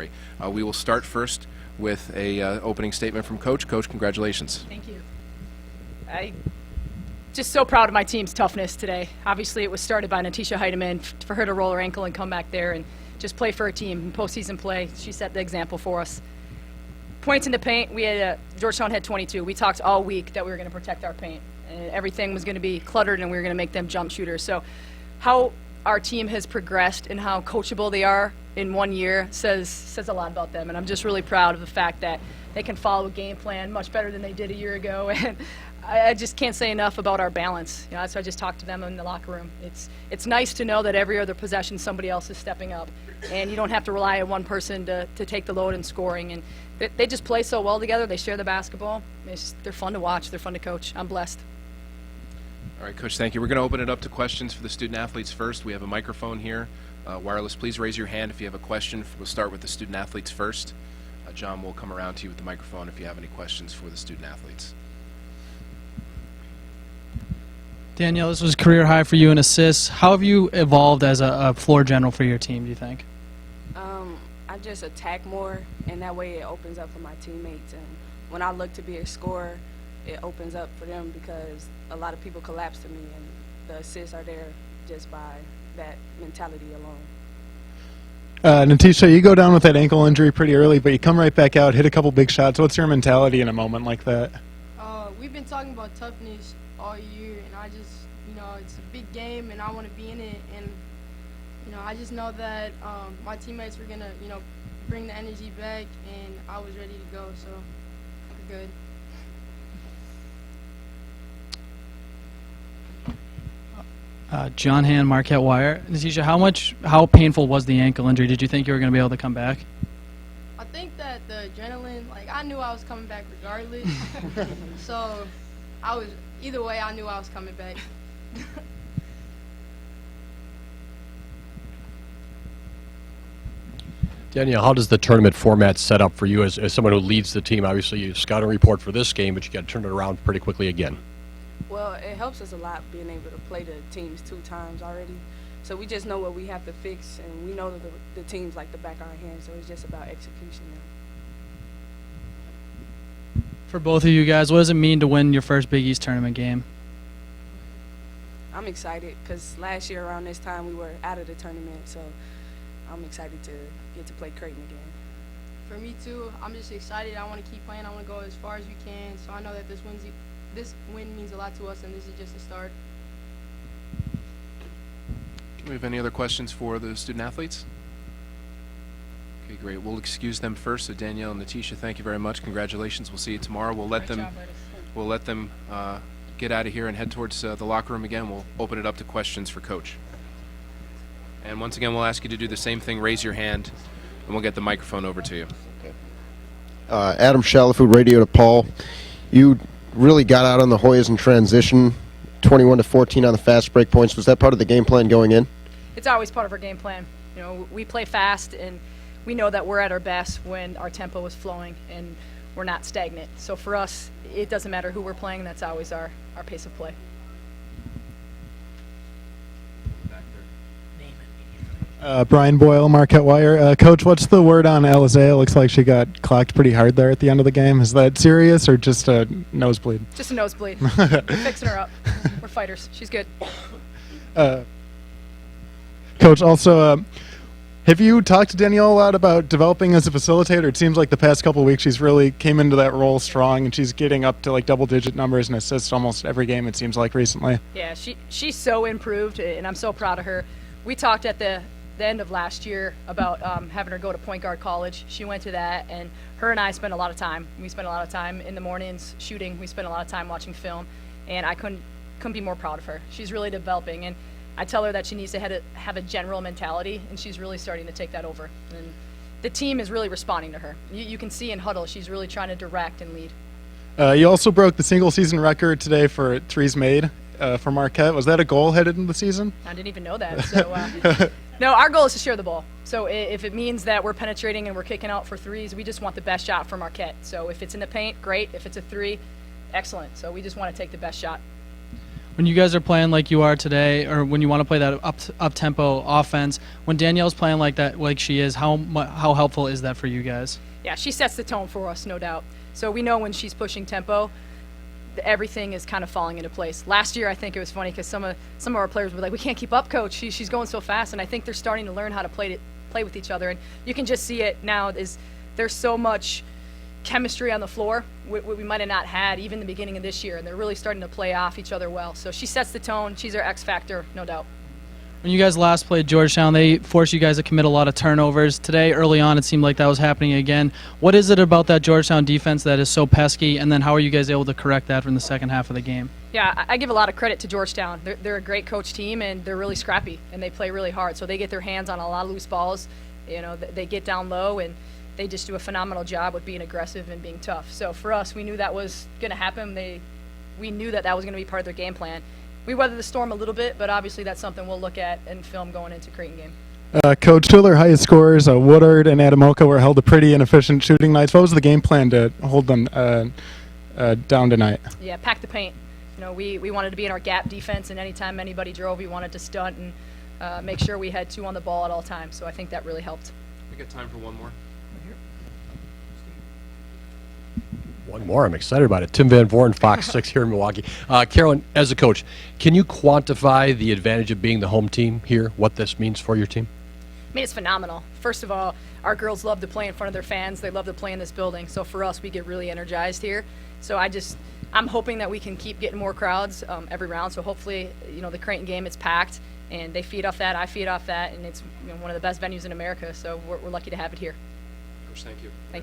story. We will start first with a opening statement from Coach. Coach, congratulations. Thank you. I'm just so proud of my team's toughness today. Obviously, it was started by Natisha Hiedeman for her to roll her ankle and come back there and just play for her team in postseason play. She set the example for us. Points in the paint, we had Georgetown had 22. We talked all week that we were going to protect our paint, and everything was going to be cluttered, and we were going to make them jump shooters. So how our team has progressed and how coachable they are in 1 year says a lot about them, and I'm just really proud of the fact that they can follow a game plan much better than they did a year ago, and I just can't say enough about our balance. You know, that's why I just talked to them in the locker room. It's nice to know that every other possession somebody else is stepping up, and you don't have to rely on one person to take the load in scoring. And they just play so well together. They share the basketball. They're fun to watch. They're fun to coach. I'm blessed. All right, Coach, thank you. We're going to open it up to questions for the student-athletes first. We have a microphone here. Wireless, please raise your hand if you have a question. We'll start with the student-athletes first. John will come around to you with the microphone if you have any questions for the student-athletes. Danielle, this was career high for you in assists. How have you evolved as a floor general for your team, do you think? I just attack more, and that way it opens up for my teammates. And when I look to be a scorer, it opens up for them because a lot of people collapse to me, and the assists are there just by that mentality alone. Natisha, you go down with that ankle injury pretty early, but you come right back out, hit a couple big shots. What's your mentality in a moment like that? We've been talking about toughness all year, and I just, it's a big game, and I want to be in it, and, I just know that my teammates were going to, bring the energy back, and I was ready to go, so we're good. John Han, Marquette Wire. Natisha, how painful was the ankle injury? Did you think you were going to be able to come back? I think that the adrenaline, I knew I was coming back regardless, so either way, I knew I was coming back. Danielle, how does the tournament format set up for you as someone who leads the team? Obviously, you scouting report for this game, but you got to turn it around pretty quickly again. Well, it helps us a lot being able to play the teams 2 times already. So we just know what we have to fix, and we know that the teams like the back of our hands, so it's just about execution now. For both of you guys, what does it mean to win your first Big East tournament game? I'm excited because last year around this time we were out of the tournament, so I'm excited to get to play Creighton again. For me too, I'm just excited. I want to keep playing. I want to go as far as we can, so I know that this win means a lot to us, and this is just a start. Do we have any other questions for the student-athletes? Okay, great. We'll excuse them first. So Danielle and Natisha, thank you very much. Congratulations. We'll see you tomorrow. We'll let them get out of here and head towards the locker room again. We'll open it up to questions for Coach. And once again, we'll ask you to do the same thing. Raise your hand, and we'll get the microphone over to you. Okay. Adam Shalafood, radio to Paul. You really got out on the Hoyas in transition, 21-14 on the fast break points. Was that part of the game plan going in? It's always part of our game plan. We play fast, and we know that we're at our best when our tempo is flowing and we're not stagnant. So for us, it doesn't matter who we're playing. That's always our pace of play. Brian Boyle, Marquette Wire. Coach, what's the word on Alizea? Looks like she got clocked pretty hard there at the end of the game. Is that serious or just a nosebleed? Just a nosebleed. Fixing her up. We're fighters. She's good. Coach, also, have you talked to Danielle a lot about developing as a facilitator? It seems like the past couple of weeks she's really came into that role strong, and she's getting up to double-digit numbers and assists almost every game, it seems like, recently. Yeah, she's so improved, and I'm so proud of her. We talked at the end of last year about having her go to point guard college. She went to that, and her and I spent a lot of time. We spent a lot of time in the mornings shooting. We spent a lot of time watching film, and I couldn't be more proud of her. She's really developing, and I tell her that she needs to have a general mentality, and she's really starting to take that over. And the team is really responding to her. You can see in huddle she's really trying to direct and lead. You also broke the single-season record today for threes made for Marquette. Was that a goal headed into the season? I didn't even know that. So, no, our goal is to share the ball. So if it means that we're penetrating and we're kicking out for threes, we just want the best shot for Marquette. So if it's in the paint, great. If it's a three, excellent. So we just want to take the best shot. When you guys are playing like you are today, or when you want to play that up tempo offense, when Danielle's playing like that, like she is, how helpful is that for you guys? Yeah, she sets the tone for us, no doubt. So we know when she's pushing tempo, everything is kind of falling into place. Last year, I think it was funny because some of our players were like, "We can't keep up, coach. She's going so fast." And I think they're starting to learn how to play with each other. And you can just see it now. There's so much chemistry on the floor we might have not had even the beginning of this year, and they're really starting to play off each other well. So she sets the tone. She's our X factor, no doubt. When you guys last played Georgetown, they forced you guys to commit a lot of turnovers. Today, early on, it seemed like that was happening again. What is it about that Georgetown defense that is so pesky, and then how are you guys able to correct that in the second half of the game? Yeah, I give a lot of credit to Georgetown. They're a great coach team, and they're really scrappy, and they play really hard. So they get their hands on a lot of loose balls. You know, they get down low, and they just do a phenomenal job with being aggressive and being tough. So for us, we knew that was going to happen. We knew that was going to be part of their game plan. We weathered the storm a little bit, but obviously that's something we'll look at in film going into Creighton game. Coach, two of their highest scorers, Woodard and Adamoka, were held to pretty inefficient shooting nights. What was the game plan to hold them down tonight? Yeah, pack the paint. You know, we wanted to be in our gap defense, and anytime anybody drove, we wanted to stunt and make sure we had two on the ball at all times. So I think that really helped. We got time for one more. One more. I'm excited about it. Tim Van Voren, Fox 6 here in Milwaukee. Carolyn, as a coach, can you quantify the advantage of being the home team here, what this means for your team? I mean, it's phenomenal. First of all, our girls love to play in front of their fans. They love to play in this building. So for us, we get really energized here. So I'm hoping that we can keep getting more crowds every round. So hopefully, you know, the Creighton game, it's packed, and they feed off that. I feed off that, and it's one of the best venues in America. So we're lucky to have it here. Coach, thank you. Thank you.